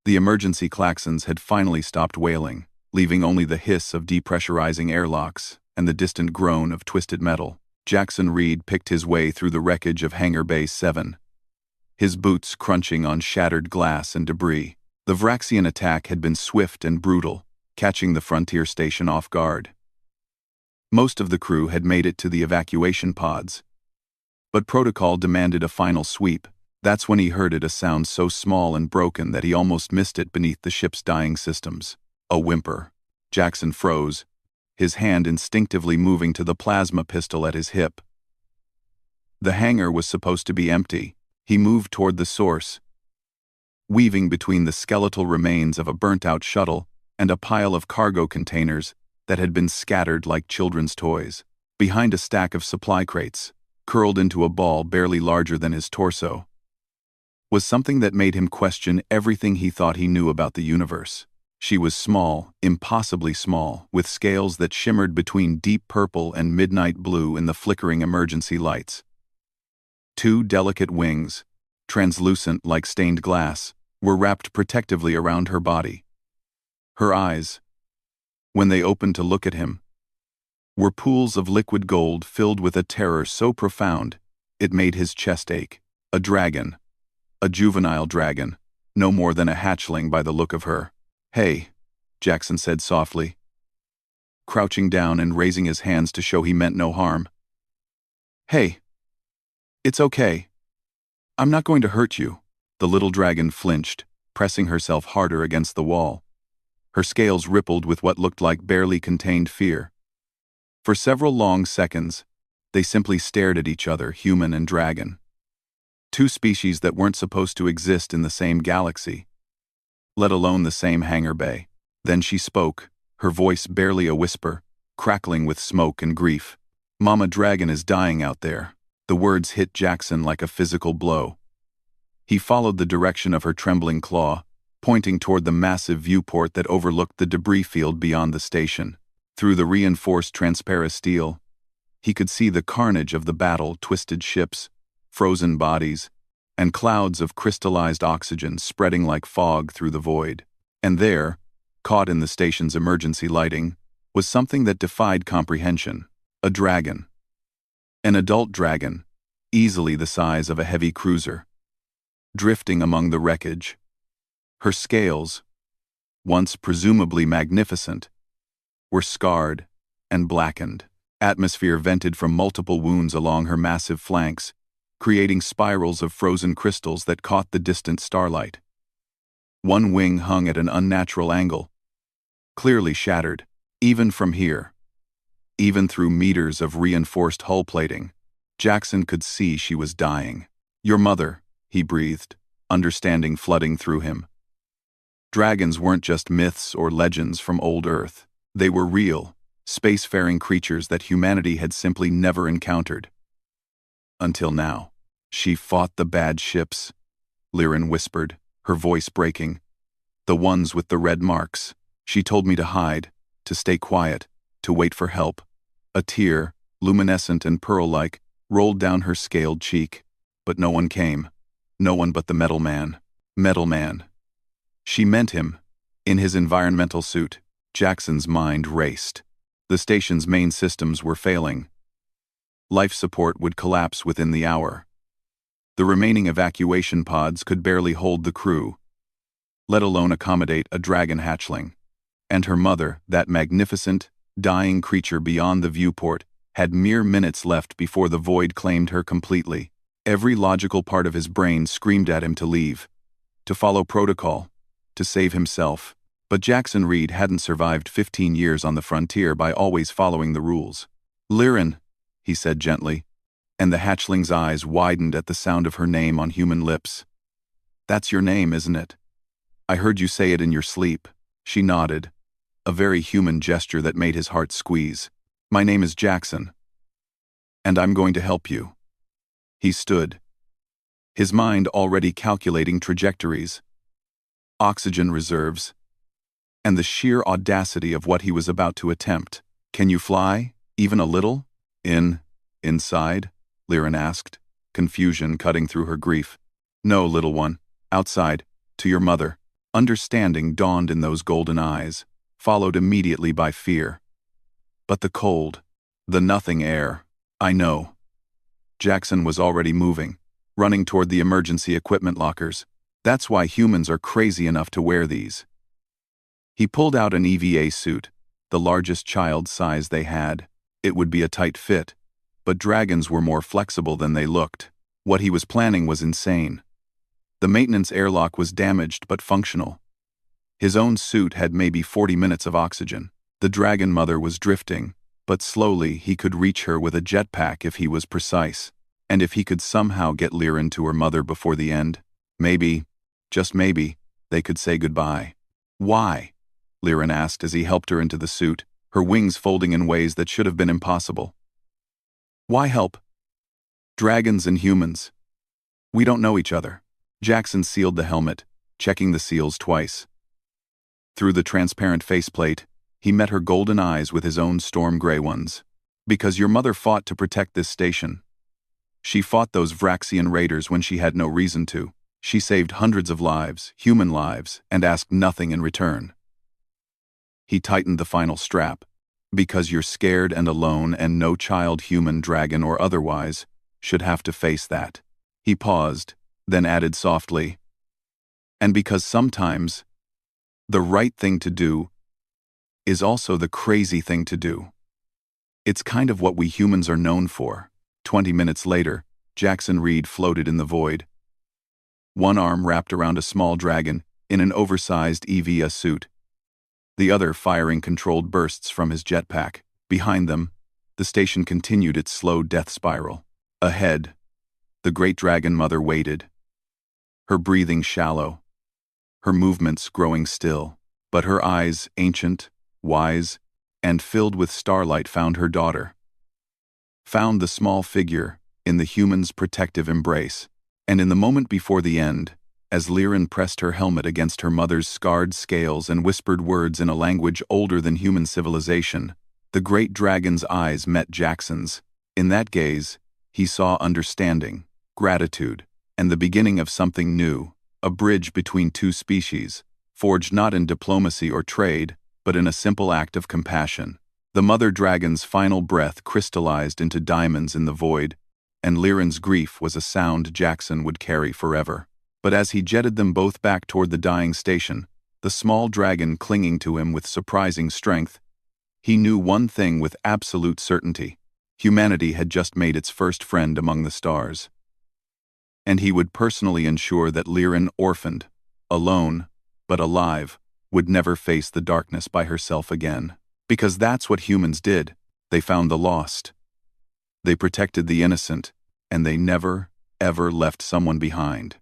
The emergency klaxons had finally stopped wailing, leaving only the hiss of depressurizing airlocks and the distant groan of twisted metal. Jackson Reed picked his way through the wreckage of Hangar Bay 7, his boots crunching on shattered glass and debris. The Vraxian attack had been swift and brutal, catching the frontier station off guard. Most of the crew had made it to the evacuation pods, but protocol demanded a final sweep. That's when he heard it, a sound so small and broken that he almost missed it beneath the ship's dying systems. A whimper. Jackson froze, his hand instinctively moving to the plasma pistol at his hip. The hangar was supposed to be empty. He moved toward the source, weaving between the skeletal remains of a burnt-out shuttle and a pile of cargo containers that had been scattered like children's toys. Behind a stack of supply crates, curled into a ball barely larger than his torso, was something that made him question everything he thought he knew about the universe. She was small, impossibly small, with scales that shimmered between deep purple and midnight blue in the flickering emergency lights. Two delicate wings, translucent like stained glass, were wrapped protectively around her body. Her eyes, when they opened to look at him, were pools of liquid gold filled with a terror so profound it made his chest ache. A dragon. A juvenile dragon, no more than a hatchling by the look of her. "Hey," Jackson said softly, crouching down and raising his hands to show he meant no harm. "Hey. It's okay. I'm not going to hurt you." The little dragon flinched, pressing herself harder against the wall. Her scales rippled with what looked like barely contained fear. For several long seconds, they simply stared at each other, human and dragon. Two species that weren't supposed to exist in the same galaxy, let alone the same hangar bay. Then she spoke, her voice barely a whisper, crackling with smoke and grief. "Mama Dragon is dying out there." The words hit Jackson like a physical blow. He followed the direction of her trembling claw, pointing toward the massive viewport that overlooked the debris field beyond the station. Through the reinforced transparent steel, he could see the carnage of the battle, twisted ships, frozen bodies, and clouds of crystallized oxygen spreading like fog through the void. And there, caught in the station's emergency lighting, was something that defied comprehension. A dragon. An adult dragon, easily the size of a heavy cruiser, drifting among the wreckage. Her scales, once presumably magnificent, were scarred and blackened. Atmosphere vented from multiple wounds along her massive flanks, creating spirals of frozen crystals that caught the distant starlight. One wing hung at an unnatural angle, clearly shattered. Even from here, even through meters of reinforced hull plating, Jackson could see she was dying. "Your mother," he breathed, understanding flooding through him. Dragons weren't just myths or legends from old Earth. They were real, spacefaring creatures that humanity had simply never encountered. Until now. "She fought the bad ships," Liren whispered, her voice breaking. "The ones with the red marks. She told me to hide, to stay quiet, to wait for help." A tear, luminescent and pearl-like, rolled down her scaled cheek. But no one came. No one but the Metal Man. Metal Man. She meant him. In his environmental suit, Jackson's mind raced. The station's main systems were failing. Life support would collapse within the hour. The remaining evacuation pods could barely hold the crew, let alone accommodate a dragon hatchling. And her mother, that magnificent, dying creature beyond the viewport, had mere minutes left before the void claimed her completely. Every logical part of his brain screamed at him to leave, to follow protocol, to save himself. But Jackson Reed hadn't survived 15 years on the frontier by always following the rules. "Liren," he said gently, and the hatchling's eyes widened at the sound of her name on human lips. "That's your name, isn't it? I heard you say it in your sleep." She nodded, a very human gesture that made his heart squeeze. "My name is Jackson, and I'm going to help you." He stood, his mind already calculating trajectories, oxygen reserves, and the sheer audacity of what he was about to attempt. "Can you fly, even a little?" Inside? Liren asked, confusion cutting through her grief. "No, little one. Outside. To your mother." Understanding dawned in those golden eyes, followed immediately by fear. But the cold, the nothing air, I know. Jackson was already moving, running toward the emergency equipment lockers. That's why humans are crazy enough to wear these. He pulled out an EVA suit, the largest child size they had. It would be a tight fit, but dragons were more flexible than they looked. What he was planning was insane. The maintenance airlock was damaged but functional. His own suit had maybe 40 minutes of oxygen. The dragon mother was drifting, but slowly he could reach her with a jetpack if he was precise. And if he could somehow get Liren to her mother before the end, maybe, just maybe, they could say goodbye. Why? Liren asked as he helped her into the suit, her wings folding in ways that should have been impossible. Why help? Dragons and humans. We don't know each other. Jackson sealed the helmet, checking the seals twice. Through the transparent faceplate, he met her golden eyes with his own storm gray ones. Because your mother fought to protect this station. She fought those Vraxian raiders when she had no reason to. She saved hundreds of lives, human lives, and asked nothing in return. He tightened the final strap. Because you're scared and alone and no child, human, dragon, or otherwise, should have to face that. He paused, then added softly, and because sometimes, the right thing to do is also the crazy thing to do. It's kind of what we humans are known for. 20 minutes later, Jackson Reed floated in the void. One arm wrapped around a small dragon in an oversized EVA suit. The other firing controlled bursts from his jetpack. Behind them, the station continued its slow death spiral. Ahead, the great dragon mother waited. Her breathing shallow, her movements growing still, but her eyes ancient, wise, and filled with starlight found her daughter. Found the small figure in the human's protective embrace, and in the moment before the end, as Liren pressed her helmet against her mother's scarred scales and whispered words in a language older than human civilization, the great dragon's eyes met Jackson's. In that gaze, he saw understanding, gratitude, and the beginning of something new, a bridge between two species, forged not in diplomacy or trade, but in a simple act of compassion. The mother dragon's final breath crystallized into diamonds in the void, and Liren's grief was a sound Jackson would carry forever. But as he jetted them both back toward the dying station, the small dragon clinging to him with surprising strength, he knew one thing with absolute certainty. Humanity had just made its first friend among the stars. And he would personally ensure that Liren, orphaned, alone, but alive, would never face the darkness by herself again. Because that's what humans did. They found the lost. They protected the innocent, and they never, ever left someone behind.